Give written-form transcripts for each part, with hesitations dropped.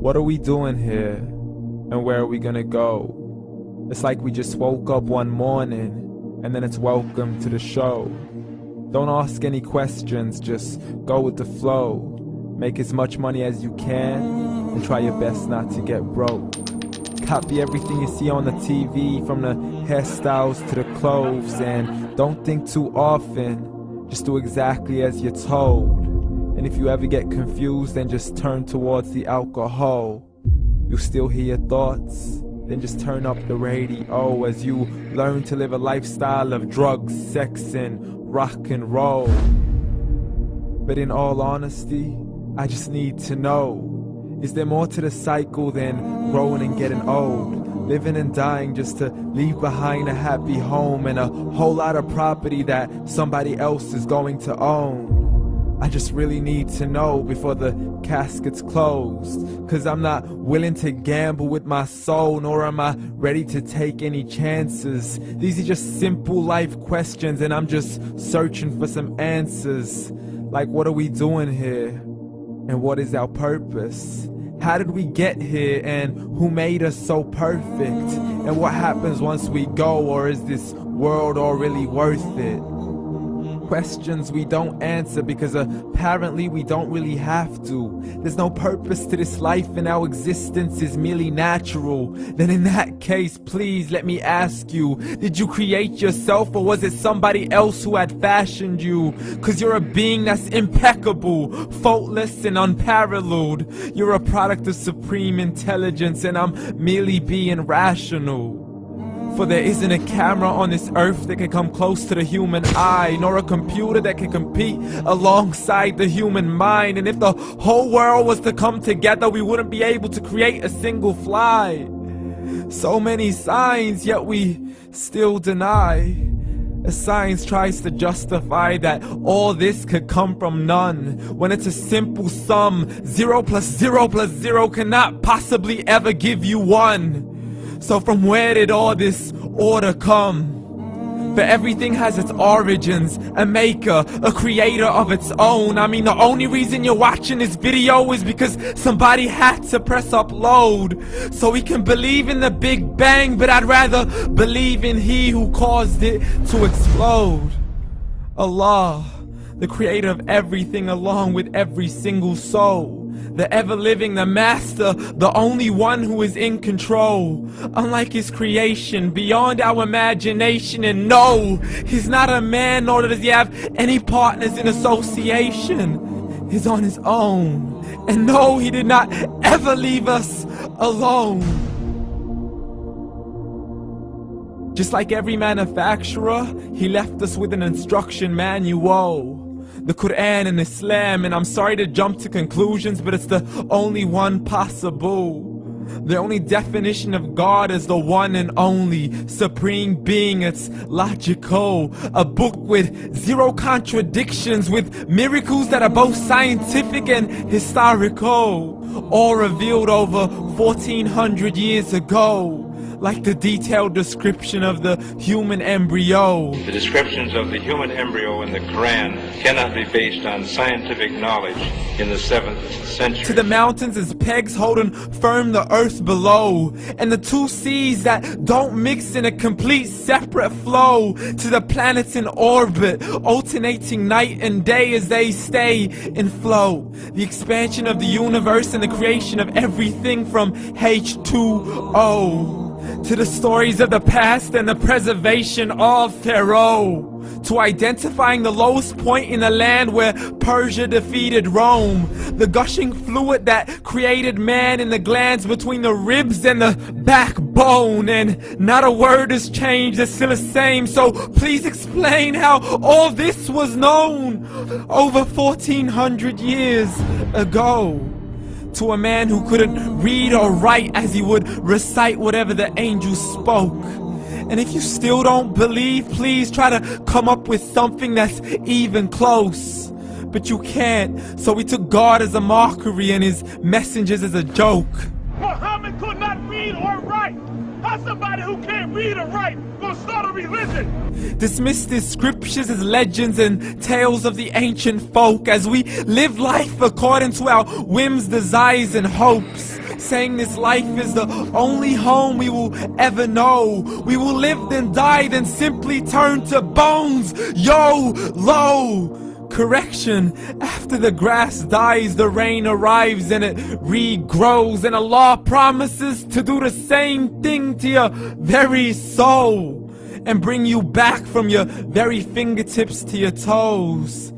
What are we doing here? And where are we gonna go? It's like we just woke up one morning and then it's welcome to the show. Don't ask any questions, just go with the flow. Make as much money as you can and try your best not to get broke. Copy everything you see on the TV, from the hairstyles to the clothes, and don't think too often, just do exactly as you're told. And if you ever get confused, then just turn towards the alcohol. You'll still hear your thoughts, then just turn up the radio as you learn to live a lifestyle of drugs, sex, and rock and roll. But in all honesty, I just need to know, is there more to the cycle than growing and getting old? Living and dying just to leave behind a happy home and a whole lot of property that somebody else is going to own. I just really need to know before the casket's closed, 'cause I'm not willing to gamble with my soul, nor am I ready to take any chances. These are just simple life questions and I'm just searching for some answers. Like, what are we doing here? And what is our purpose? How did we get here, and who made us so perfect? And what happens once we go, or is this world all really worth it? Questions we don't answer because apparently we don't really have to. There's no purpose to this life and our existence is merely natural. Then in that case, please let me ask you, did you create yourself, or was it somebody else who had fashioned you? 'Cause you're a being that's impeccable, faultless and unparalleled. You're a product of supreme intelligence and I'm merely being rational. For there isn't a camera on this earth that can come close to the human eye, nor a computer that can compete alongside the human mind. And if the whole world was to come together, we wouldn't be able to create a single fly. So many signs, yet we still deny. As science tries to justify that all this could come from none, when it's a simple sum. 0 plus 0 plus 0 cannot possibly ever give you 1. So from where did all this order come? For everything has its origins, a maker, a creator of its own. I mean, the only reason you're watching this video is because somebody had to press upload. So we can believe in the Big Bang, but I'd rather believe in He who caused it to explode. Allah, the creator of everything along with every single soul. The ever-living, the master, the only one who is in control. Unlike his creation, beyond our imagination. And no, he's not a man, nor does he have any partners in association. He's on his own. And no, he did not ever leave us alone. Just like every manufacturer, he left us with an instruction manual. The Quran and Islam, and I'm sorry to jump to conclusions, but it's the only one possible. The only definition of God is the one and only supreme being. It's logical, a book with 0 contradictions, with miracles that are both scientific and historical, all revealed over 1400 years ago. Like the detailed description of the human embryo. The descriptions of the human embryo in the Quran cannot be based on scientific knowledge in the 7th century. To the mountains as pegs holding firm the earth below, and the 2 seas that don't mix in a complete separate flow. To the planets in orbit, alternating night and day as they stay in flow. The expansion of the universe and the creation of everything from H2O. To the stories of the past and the preservation of Pharaoh. To identifying the lowest point in the land where Persia defeated Rome. The gushing fluid that created man in the glands between the ribs and the backbone. And not a word has changed, it's still the same. So please explain how all this was known over 1400 years ago. To a man who couldn't read or write as he would recite whatever the angels spoke. And if you still don't believe, please try to come up with something that's even close. But you can't, so we took God as a mockery and his messengers as a joke. Muhammad could not read or write. How's somebody who can't read or write gonna start a religion? Dismissed his scriptures as legends and tales of the ancient folk as we live life according to our whims, desires, and hopes. saying this life is the only home we will ever know. We will live then die, then simply turn to bones. YOLO! Correction, after the grass dies, the rain arrives and it regrows, and Allah promises to do the same thing to your very soul and bring you back from your very fingertips to your toes,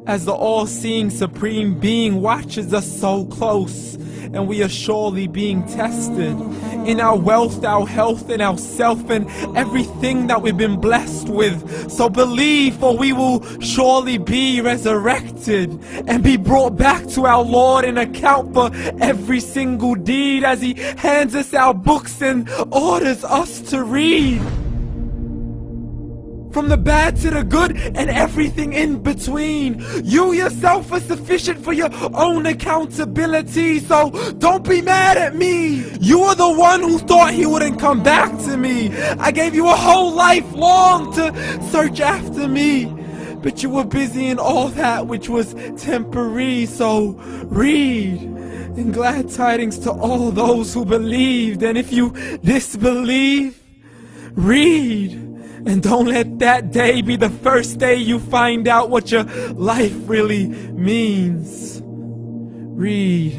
as the all-seeing supreme being watches us so close, and we are surely being tested in our wealth, our health, and our self, and everything that we've been blessed with. So believe, for we will surely be resurrected and be brought back to our Lord and account for every single deed, as He hands us our books and orders us to read. From the bad to the good and everything in between. You yourself are sufficient for your own accountability, so don't be mad at me. You are the one who thought He wouldn't come back to me. I gave you a whole life long to search after me, but you were busy in all that which was temporary. So read, and glad tidings to all those who believed. And if you disbelieve, read. And don't let that day be the first day you find out what your life really means. Read.